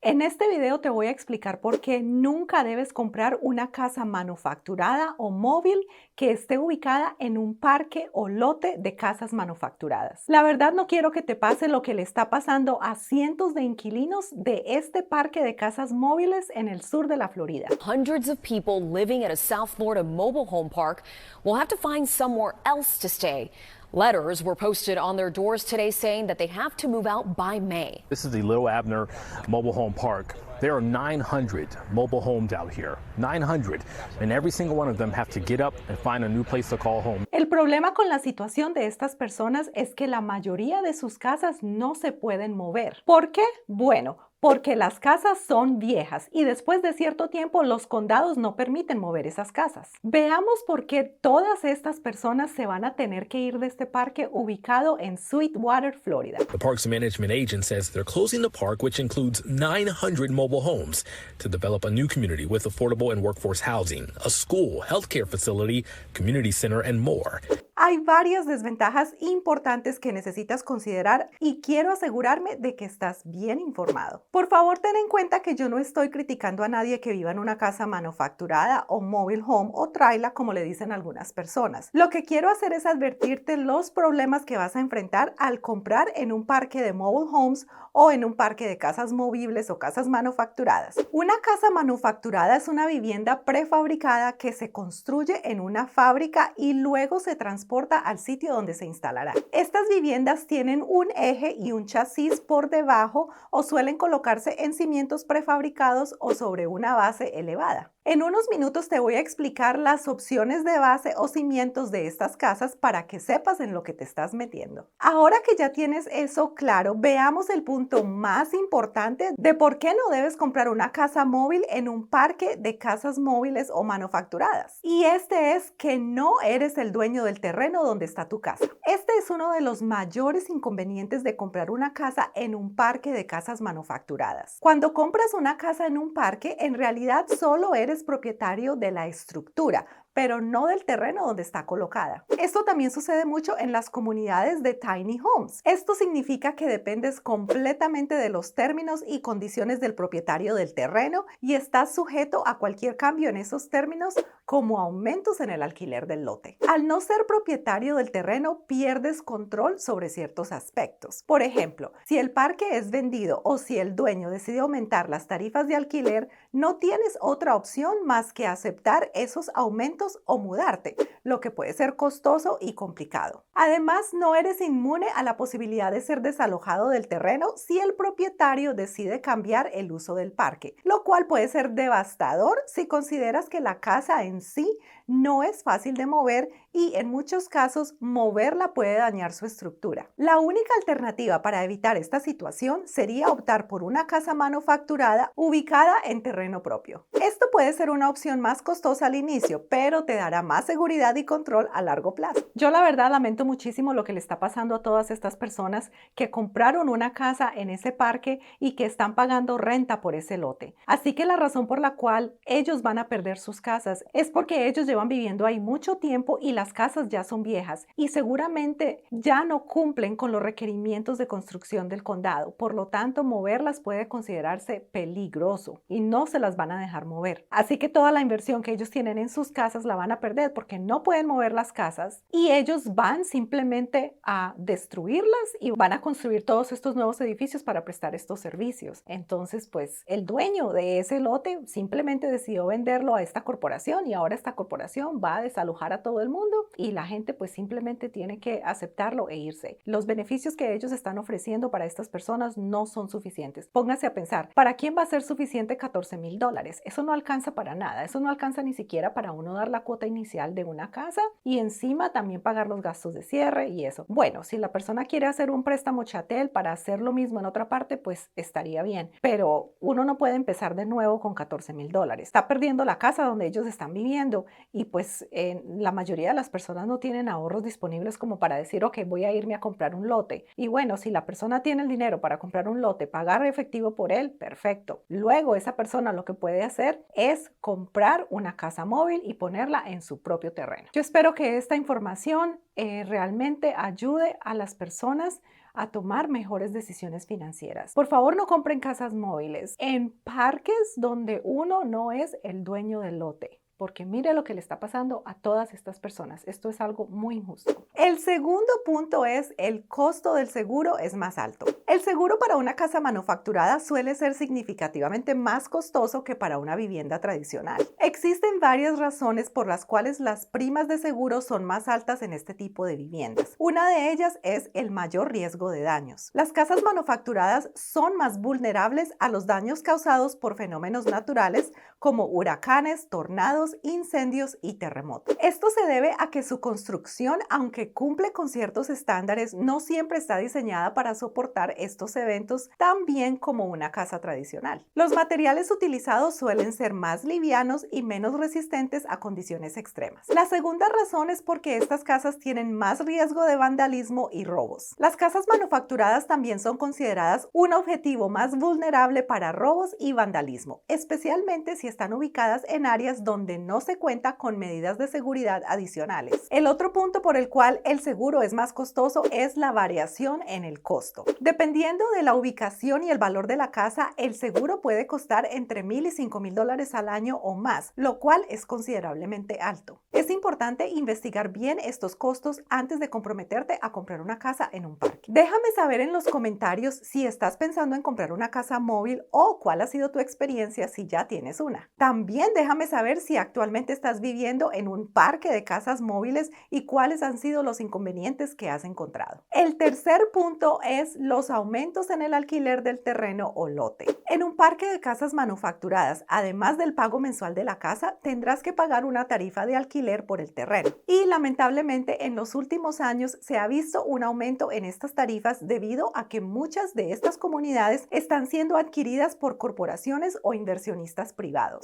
En este video te voy a explicar por qué nunca debes comprar una casa manufacturada o móvil que esté ubicada en un parque o lote de casas manufacturadas. La verdad no quiero que te pase lo que le está pasando a cientos de inquilinos de este parque de casas móviles en el sur de la Florida. Hundreds of people living at a South Florida mobile home park will have to find somewhere else to stay. Letters were posted on their doors today saying that they have to move out by May. This is the Little Abner Mobile Home Park. There are 900 mobile homes out here, 900, and every single one of them have to get up and find a new place to call home. El problema con la situación de estas personas es que la mayoría de sus casas no se pueden mover. ¿Por qué? Bueno, porque las casas son viejas y después de cierto tiempo los condados no permiten mover esas casas. Veamos por qué todas estas personas se van a tener que ir de este parque ubicado en Sweetwater, Florida. The park's management agent says they're closing the park, which includes 900 mobile homes, to develop a new community with affordable and workforce housing, a school, healthcare facility, community center, and more. Hay varias desventajas importantes que necesitas considerar y quiero asegurarme de que estás bien informado. Por favor, ten en cuenta que yo no estoy criticando a nadie que viva en una casa manufacturada o mobile home o trailer, como le dicen algunas personas. Lo que quiero hacer es advertirte los problemas que vas a enfrentar al comprar en un parque de mobile homes o en un parque de casas movibles o casas manufacturadas. Una casa manufacturada es una vivienda prefabricada que se construye en una fábrica y luego se transporta al sitio donde se instalará. Estas viviendas tienen un eje y un chasis por debajo o suelen colocarse en cimientos prefabricados o sobre una base elevada. En unos minutos te voy a explicar las opciones de base o cimientos de estas casas para que sepas en lo que te estás metiendo. Ahora que ya tienes eso claro, veamos el punto más importante de por qué no debes comprar una casa móvil en un parque de casas móviles o manufacturadas. Y este es que no eres el dueño del terreno donde está tu casa. Este es uno de los mayores inconvenientes de comprar una casa en un parque de casas manufacturadas. Cuando compras una casa en un parque, en realidad solo eres propietario de la estructura, pero no del terreno donde está colocada. Esto también sucede mucho en las comunidades de tiny homes. Esto significa que dependes completamente de los términos y condiciones del propietario del terreno y estás sujeto a cualquier cambio en esos términos, como aumentos en el alquiler del lote. Al no ser propietario del terreno, pierdes control sobre ciertos aspectos. Por ejemplo, si el parque es vendido o si el dueño decide aumentar las tarifas de alquiler, no tienes otra opción más que aceptar esos aumentos o mudarte, lo que puede ser costoso y complicado. Además, no eres inmune a la posibilidad de ser desalojado del terreno si el propietario decide cambiar el uso del parque, lo cual puede ser devastador si consideras que la casa en sí no es fácil de mover y en muchos casos moverla puede dañar su estructura. La única alternativa para evitar esta situación sería optar por una casa manufacturada ubicada en terreno propio. Esto puede ser una opción más costosa al inicio, pero te dará más seguridad y control a largo plazo. Yo la verdad lamento muchísimo lo que le está pasando a todas estas personas que compraron una casa en ese parque y que están pagando renta por ese lote. Así que la razón por la cual ellos van a perder sus casas es porque ellos llevan viviendo ahí mucho tiempo y las casas ya son viejas y seguramente ya no cumplen con los requerimientos de construcción del condado. Por lo tanto, moverlas puede considerarse peligroso y no se las van a dejar mover. Así que toda la inversión que ellos tienen en sus casas la van a perder porque no pueden mover las casas y ellos van simplemente a destruirlas y van a construir todos estos nuevos edificios para prestar estos servicios. Entonces, pues el dueño de ese lote simplemente decidió venderlo a esta corporación y ahora esta corporación va a desalojar a todo el mundo y la gente pues simplemente tiene que aceptarlo e irse. Los beneficios que ellos están ofreciendo para estas personas no son suficientes. Póngase a pensar, ¿para quién va a ser suficiente $14,000? Eso no alcanza para nada, eso no alcanza ni siquiera para uno dar la cuota inicial de una casa y encima también pagar los gastos de cierre y eso. Bueno, si la persona quiere hacer un préstamo chattel para hacer lo mismo en otra parte, pues estaría bien, pero uno no puede empezar de nuevo con $14,000. Está perdiendo la casa donde ellos están viviendo y pues la mayoría de las personas no tienen ahorros disponibles como para decir, ok, voy a irme a comprar un lote. Y bueno, si la persona tiene el dinero para comprar un lote, pagar efectivo por él, perfecto. Luego esa persona lo que puede hacer es comprar una casa móvil y ponerla en su propio terreno. Yo espero que esta información realmente ayude a las personas a tomar mejores decisiones financieras. Por favor, no compren casas móviles en parques donde uno no es el dueño del lote. Porque mire lo que le está pasando a todas estas personas. Esto es algo muy injusto. El segundo punto es el costo del seguro es más alto. El seguro para una casa manufacturada suele ser significativamente más costoso que para una vivienda tradicional. Existen varias razones por las cuales las primas de seguro son más altas en este tipo de viviendas. Una de ellas es el mayor riesgo de daños. Las casas manufacturadas son más vulnerables a los daños causados por fenómenos naturales como huracanes, tornados, incendios y terremotos. Esto se debe a que su construcción, aunque cumple con ciertos estándares, no siempre está diseñada para soportar estos eventos tan bien como una casa tradicional. Los materiales utilizados suelen ser más livianos y menos resistentes a condiciones extremas. La segunda razón es porque estas casas tienen más riesgo de vandalismo y robos. Las casas manufacturadas también son consideradas un objetivo más vulnerable para robos y vandalismo, especialmente si están ubicadas en áreas donde no se cuenta con medidas de seguridad adicionales. El otro punto por el cual el seguro es más costoso es la variación en el costo. Dependiendo de la ubicación y el valor de la casa, el seguro puede costar entre $1,000 y $5,000 al año o más, lo cual es considerablemente alto. Es importante investigar bien estos costos antes de comprometerte a comprar una casa en un parque. Déjame saber en los comentarios si estás pensando en comprar una casa móvil o cuál ha sido tu experiencia si ya tienes una. También déjame saber si actualmente estás viviendo en un parque de casas móviles y cuáles han sido los inconvenientes que has encontrado. El tercer punto es los aumentos en el alquiler del terreno o lote. En un parque de casas manufacturadas, además del pago mensual de la casa, tendrás que pagar una tarifa de alquiler por el terreno. Y lamentablemente en los últimos años se ha visto un aumento en estas tarifas debido a que muchas de estas comunidades están siendo adquiridas por corporaciones o inversionistas privados.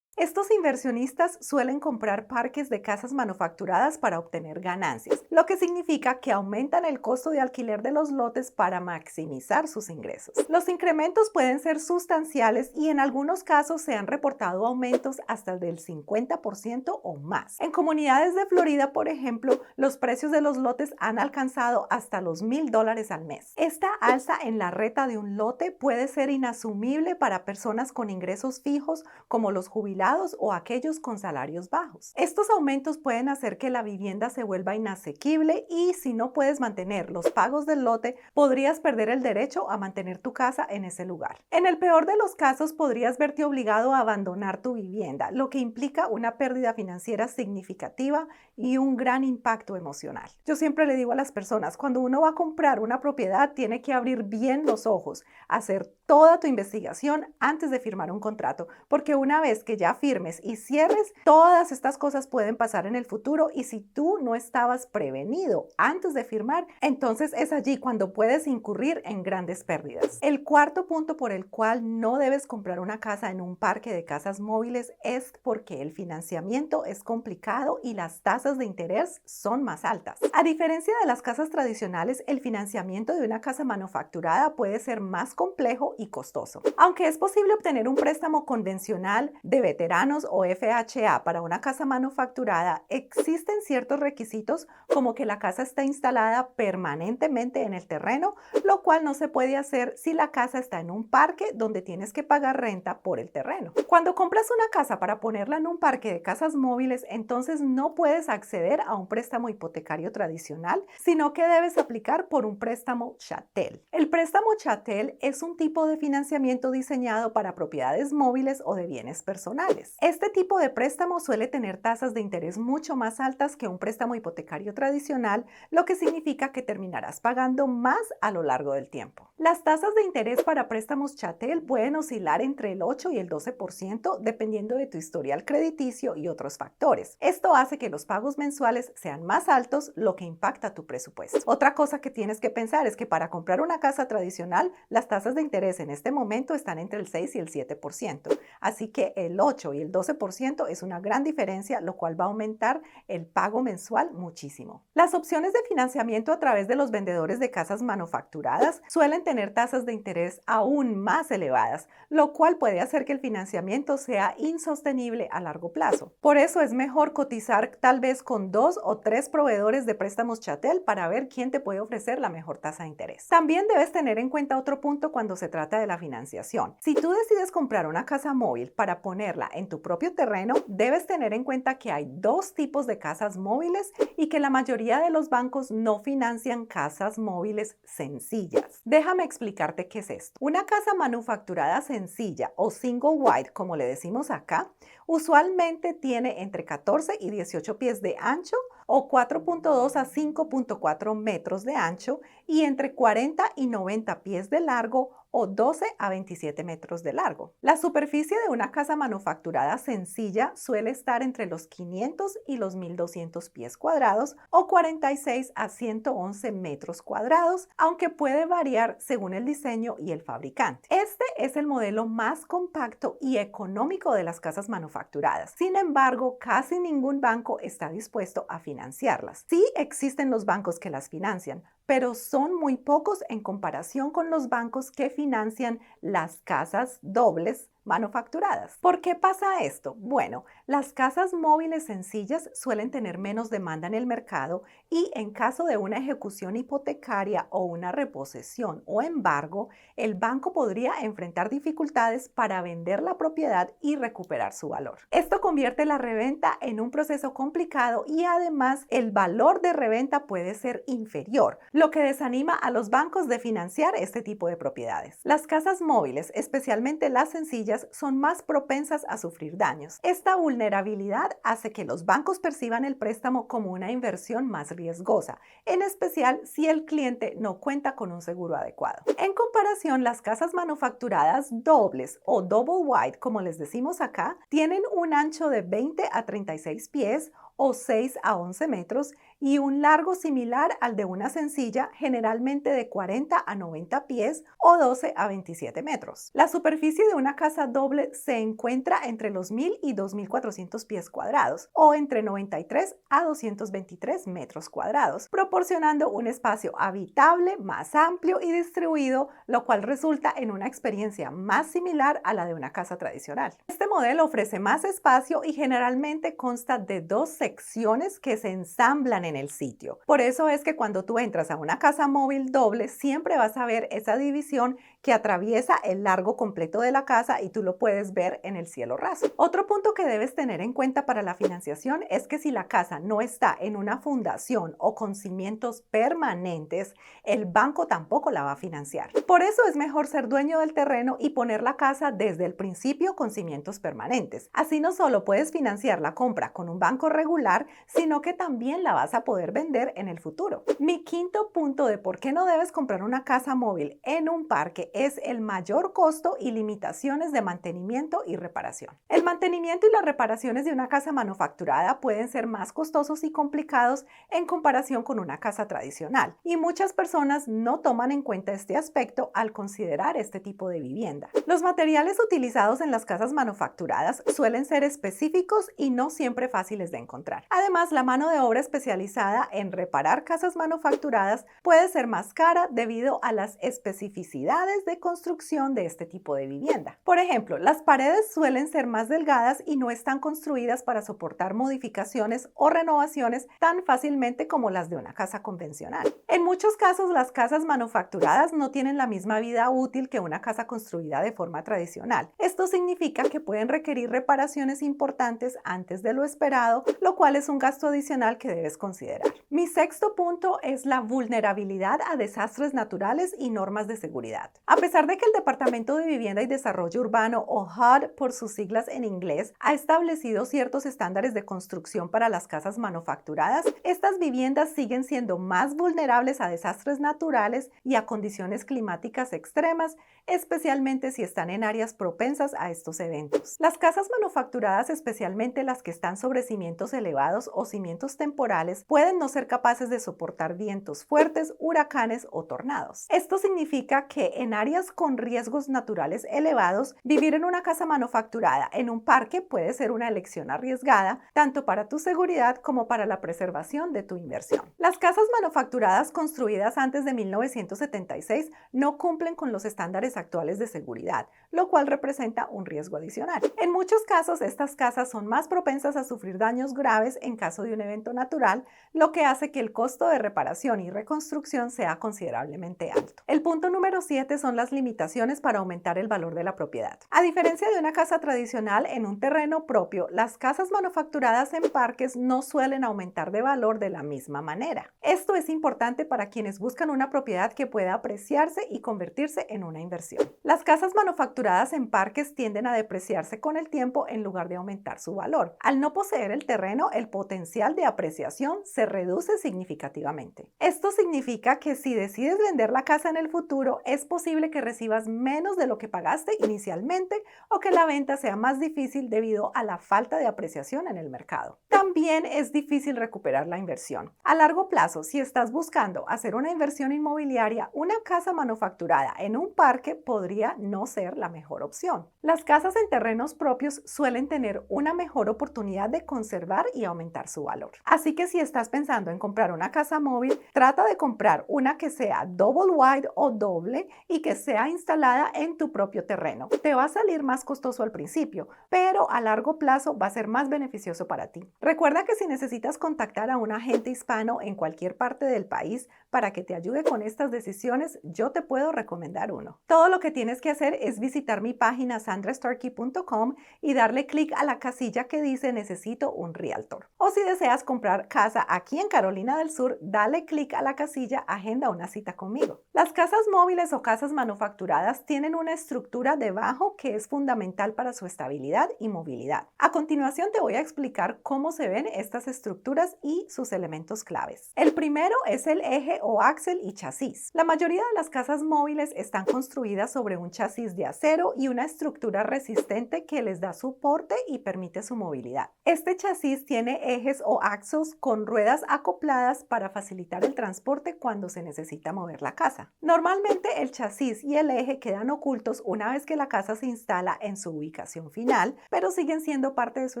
Estos inversionistas suelen comprar parques de casas manufacturadas para obtener ganancias, lo que significa que aumentan el costo de alquiler de los lotes para maximizar sus ingresos. Los incrementos pueden ser sustanciales y en algunos casos se han reportado aumentos hasta del 50% o más. En comunidades de Florida, por ejemplo, los precios de los lotes han alcanzado hasta los $1,000 al mes. Esta alza en la renta de un lote puede ser inasumible para personas con ingresos fijos como los jubilados o aquellos con salarios bajos. Estos aumentos pueden hacer que la vivienda se vuelva inasequible y si no puedes mantener los pagos del lote, podrías perder el derecho a mantener tu casa en ese lugar. En el peor de los casos, podrías verte obligado a abandonar tu vivienda, lo que implica una pérdida financiera significativa y un gran impacto emocional. Yo siempre le digo a las personas, cuando uno va a comprar una propiedad, tiene que abrir bien los ojos, hacer toda tu investigación antes de firmar un contrato, porque una vez que ya firmes y cierres, todas estas cosas pueden pasar en el futuro y si tú no estabas prevenido antes de firmar, entonces es allí cuando puedes incurrir en grandes pérdidas. El cuarto punto por el cual no debes comprar una casa en un parque de casas móviles es porque el financiamiento es complicado y las tasas de interés son más altas. A diferencia de las casas tradicionales, el financiamiento de una casa manufacturada puede ser más complejo y costoso. Aunque es posible obtener un préstamo convencional de veteranos o FHA para una casa manufacturada, existen ciertos requisitos como que la casa está instalada permanentemente en el terreno, lo cual no se puede hacer si la casa está en un parque donde tienes que pagar renta por el terreno. Cuando compras una casa para ponerla en un parque de casas móviles, entonces no puedes acceder a un préstamo hipotecario tradicional, sino que debes aplicar por un préstamo chattel. El préstamo chattel es un tipo de financiamiento diseñado para propiedades móviles o de bienes personales. Este tipo de préstamo suele tener tasas de interés mucho más altas que un préstamo hipotecario tradicional, lo que significa que terminarás pagando más a lo largo del tiempo. Las tasas de interés para préstamos chattel pueden oscilar entre el 8 y el 12% dependiendo de tu historial crediticio y otros factores. Esto hace que los pagos mensuales sean más altos, lo que impacta tu presupuesto. Otra cosa que tienes que pensar es que para comprar una casa tradicional, las tasas de interés intereses en este momento están entre el 6 y el 7%. Así que el 8 y el 12% es una gran diferencia, lo cual va a aumentar el pago mensual muchísimo. Las opciones de financiamiento a través de los vendedores de casas manufacturadas suelen tener tasas de interés aún más elevadas, lo cual puede hacer que el financiamiento sea insostenible a largo plazo. Por eso es mejor cotizar tal vez con 2 o 3 proveedores de préstamos Chattel para ver quién te puede ofrecer la mejor tasa de interés. También debes tener en cuenta otro punto cuando se trata de la financiación. Si tú decides comprar una casa móvil para ponerla en tu propio terreno, debes tener en cuenta que hay dos tipos de casas móviles y que la mayoría de los bancos no financian casas móviles sencillas. Déjame explicarte qué es esto. Una casa manufacturada sencilla o single wide, como le decimos acá, usualmente tiene entre 14 y 18 pies de ancho o 4.2 a 5.4 metros de ancho y entre 40 y 90 pies de largo o 12 a 27 metros de largo. La superficie de una casa manufacturada sencilla suele estar entre los 500 y los 1200 pies cuadrados o 46 a 111 metros cuadrados, aunque puede variar según el diseño y el fabricante. Este es el modelo más compacto y económico de las casas manufacturadas. Sin embargo, casi ningún banco está dispuesto a financiarlas. Sí existen los bancos que las financian, pero son muy pocos en comparación con los bancos que financian las casas dobles manufacturadas. ¿Por qué pasa esto? Bueno, las casas móviles sencillas suelen tener menos demanda en el mercado y en caso de una ejecución hipotecaria o una reposesión o embargo, el banco podría enfrentar dificultades para vender la propiedad y recuperar su valor. Esto convierte la reventa en un proceso complicado y además el valor de reventa puede ser inferior, lo que desanima a los bancos de financiar este tipo de propiedades. Las casas móviles, especialmente las sencillas, son más propensas a sufrir daños. Esta vulnerabilidad hace que los bancos perciban el préstamo como una inversión más riesgosa, en especial si el cliente no cuenta con un seguro adecuado. En comparación, las casas manufacturadas dobles o double wide, como les decimos acá, tienen un ancho de 20 a 36 pies o 6 a 11 metros y un largo similar al de una sencilla, generalmente de 40 a 90 pies o 12 a 27 metros. La superficie de una casa doble se encuentra entre los 1000 y 2400 pies cuadrados o entre 93 a 223 metros cuadrados, proporcionando un espacio habitable más amplio y distribuido, lo cual resulta en una experiencia más similar a la de una casa tradicional. Este modelo ofrece más espacio y generalmente consta de dos secciones que se ensamblan en el sitio. Por eso es que cuando tú entras a una casa móvil doble, siempre vas a ver esa división que atraviesa el largo completo de la casa y tú lo puedes ver en el cielo raso. Otro punto que debes tener en cuenta para la financiación es que si la casa no está en una fundación o con cimientos permanentes, el banco tampoco la va a financiar. Por eso es mejor ser dueño del terreno y poner la casa desde el principio con cimientos permanentes. Así no solo puedes financiar la compra con un banco regular, sino que también la vas a poder vender en el futuro. Mi quinto punto de por qué no debes comprar una casa móvil en un parque es el mayor costo y limitaciones de mantenimiento y reparación. El mantenimiento y las reparaciones de una casa manufacturada pueden ser más costosos y complicados en comparación con una casa tradicional, y muchas personas no toman en cuenta este aspecto al considerar este tipo de vivienda. Los materiales utilizados en las casas manufacturadas suelen ser específicos y no siempre fáciles de encontrar. Además, la mano de obra especializada en reparar casas manufacturadas puede ser más cara debido a las especificidades de construcción de este tipo de vivienda. Por ejemplo, las paredes suelen ser más delgadas y no están construidas para soportar modificaciones o renovaciones tan fácilmente como las de una casa convencional. En muchos casos, las casas manufacturadas no tienen la misma vida útil que una casa construida de forma tradicional. Esto significa que pueden requerir reparaciones importantes antes de lo esperado, lo cual es un gasto adicional que debes considerar. Mi sexto punto es la vulnerabilidad a desastres naturales y normas de seguridad. A pesar de que el Departamento de Vivienda y Desarrollo Urbano, o HUD por sus siglas en inglés, ha establecido ciertos estándares de construcción para las casas manufacturadas, estas viviendas siguen siendo más vulnerables a desastres naturales y a condiciones climáticas extremas, especialmente si están en áreas propensas a estos eventos. Las casas manufacturadas, especialmente las que están sobre cimientos elevados o cimientos temporales, pueden no ser capaces de soportar vientos fuertes, huracanes o tornados. Esto significa que en en áreas con riesgos naturales elevados, vivir en una casa manufacturada en un parque puede ser una elección arriesgada, tanto para tu seguridad como para la preservación de tu inversión. Las casas manufacturadas construidas antes de 1976 no cumplen con los estándares actuales de seguridad, lo cual representa un riesgo adicional. En muchos casos, estas casas son más propensas a sufrir daños graves en caso de un evento natural, lo que hace que el costo de reparación y reconstrucción sea considerablemente alto. El punto número 7 son las limitaciones para aumentar el valor de la propiedad. A diferencia de una casa tradicional en un terreno propio, las casas manufacturadas en parques no suelen aumentar de valor de la misma manera. Esto es importante para quienes buscan una propiedad que pueda apreciarse y convertirse en una inversión. Las casas manufacturadas en parques tienden a depreciarse con el tiempo en lugar de aumentar su valor. Al no poseer el terreno, el potencial de apreciación se reduce significativamente. Esto significa que si decides vender la casa en el futuro, es posible que recibas menos de lo que pagaste inicialmente o que la venta sea más difícil debido a la falta de apreciación en el mercado. También es difícil recuperar la inversión. A largo plazo, si estás buscando hacer una inversión inmobiliaria, una casa manufacturada en un parque podría no ser la mejor opción. Las casas en terrenos propios suelen tener una mejor oportunidad de conservar y aumentar su valor. Así que si estás pensando en comprar una casa móvil, trata de comprar una que sea double wide o doble y que sea instalada en tu propio terreno. Te va a salir más costoso al principio, pero a largo plazo va a ser más beneficioso para ti. Recuerda que si necesitas contactar a un agente hispano en cualquier parte del país para que te ayude con estas decisiones, yo te puedo recomendar uno. Todo lo que tienes que hacer es visitar mi página sandrastarkey.com y darle clic a la casilla que dice necesito un realtor. O si deseas comprar casa aquí en Carolina del Sur, dale clic a la casilla agenda una cita conmigo. Las casas móviles o casas manufacturadas tienen una estructura debajo que es fundamental para su estabilidad y movilidad. A continuación te voy a explicar cómo se ven estas estructuras y sus elementos claves. El primero es el eje o axle y chasis. La mayoría de las casas móviles están construidas sobre un chasis de acero y una estructura resistente que les da soporte y permite su movilidad. Este chasis tiene ejes o axles con ruedas acopladas para facilitar el transporte cuando se necesita mover la casa. Normalmente el chasis y el eje quedan ocultos una vez que la casa se instala en su ubicación final, pero siguen siendo parte de su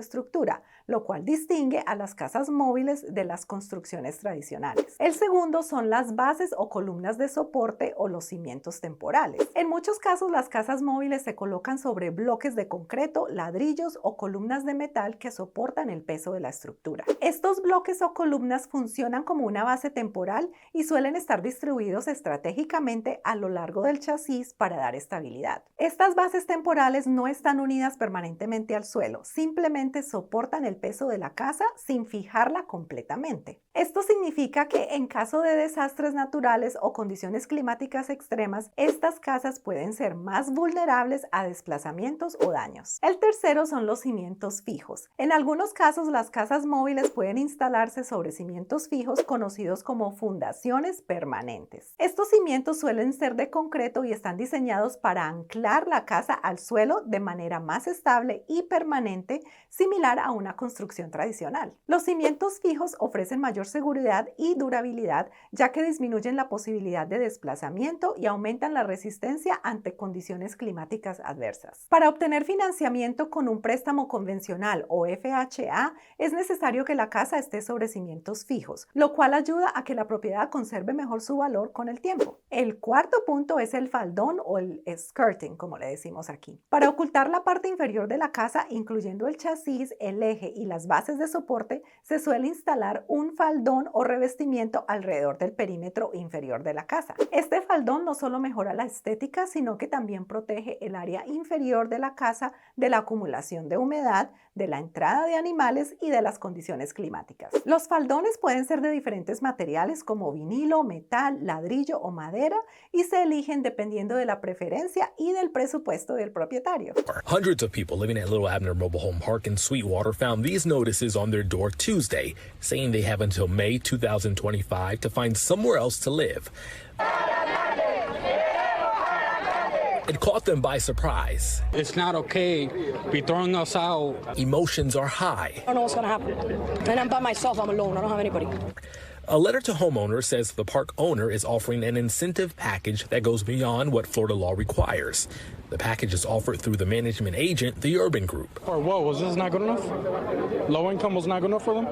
estructura, lo cual distingue a las casas móviles de las construcciones tradicionales. El segundo son las bases o columnas de soporte o los cimientos temporales. En muchos casos las casas móviles se colocan sobre bloques de concreto, ladrillos o columnas de metal que soportan el peso de la estructura. Estos bloques o columnas funcionan como una base temporal y suelen estar distribuidos estratégicamente a lo largo del chasis para dar estabilidad. Estas bases temporales no están unidas permanentemente al suelo, simplemente soportan el peso de la casa sin fijarla completamente. Esto significa que en caso de desastres naturales o condiciones climáticas extremas, estas casas pueden ser más vulnerables a desplazamientos o daños. El tercero son los cimientos fijos. En algunos casos, las casas móviles pueden instalarse sobre cimientos fijos conocidos como fundaciones permanentes. Estos cimientos suelen ser de concreto y están diseñados para anclar la casa al suelo de manera más estable y permanente, similar a una construcción tradicional. Los cimientos fijos ofrecen mayor seguridad y durabilidad, ya que disminuyen la posibilidad de desplazamiento y aumentan la resistencia ante condiciones climáticas adversas. Para obtener financiamiento con un préstamo convencional o FHA, es necesario que la casa esté sobre cimientos fijos, lo cual ayuda a que la propiedad conserve mejor su valor con el tiempo. El cuarto punto es el faldón o el skirting, como le decimos aquí. Para ocultar la parte inferior de la casa, incluyendo el chasis, el eje y las bases de soporte, se suele instalar un faldón o revestimiento alrededor del perímetro inferior de la casa. Este faldón no solo mejora la estética, sino que también protege el área inferior de la casa de la acumulación de humedad, de la entrada de animales y de las condiciones climáticas. Los faldones pueden ser de diferentes materiales como vinilo, metal, ladrillo o madera y se eligen dependiendo de la preferencia y del presupuesto del propietario. Hundreds of people living at Little Abner Mobile Home Park in Sweetwater found these notices on their door Tuesday, saying they have until May 2025 to find somewhere else to live. It caught them by surprise. It's not okay be throwing us out. Emotions are high. I don't know what's going to happen. And I'm by myself. I'm alone. I don't have anybody. A letter to homeowners says the park owner is offering an incentive package that goes beyond what Florida law requires. The package is offered through the management agent, the Urban Group. Or what, was this not good enough? Low income was not good enough for them?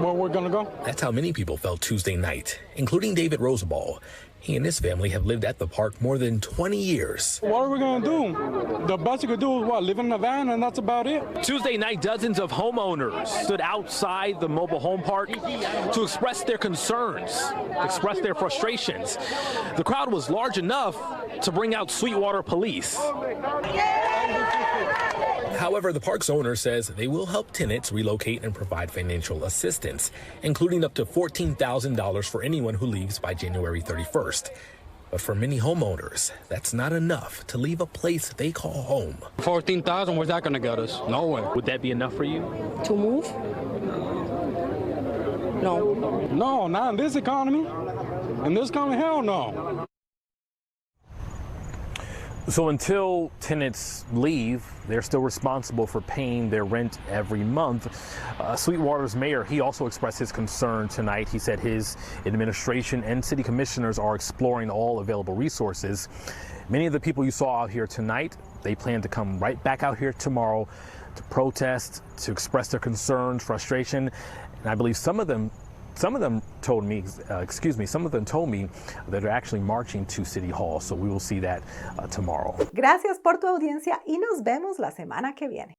Where we're gonna go? That's how many people felt Tuesday night, including David Rosabal. He and his family have lived at the park more than 20 years. What are we gonna do? The best you could do is what, live in a van and that's about it? Tuesday night, dozens of homeowners stood outside the mobile home park to express their concerns, express their frustrations. The crowd was large enough to bring out Sweetwater police. However, the park's owner says they will help tenants relocate and provide financial assistance, including up to $14,000 for anyone who leaves by January 31st. But for many homeowners, that's not enough to leave a place they call home. 14,000, where's that gonna get us? Nowhere. Would that be enough for you? To move? No. No, not in this economy. In this economy, hell no. So until tenants leave, they're still responsible for paying their rent every month. Sweetwater's mayor, he also expressed his concern tonight. He said his administration and city commissioners are exploring all available resources. Many of the people you saw out here tonight, they plan to come right back out here tomorrow to protest, to express their concerns, frustration. And I believe some of them told me that they're actually marching to City Hall. So we will see that tomorrow. Gracias por tu audiencia y nos vemos la semana que viene.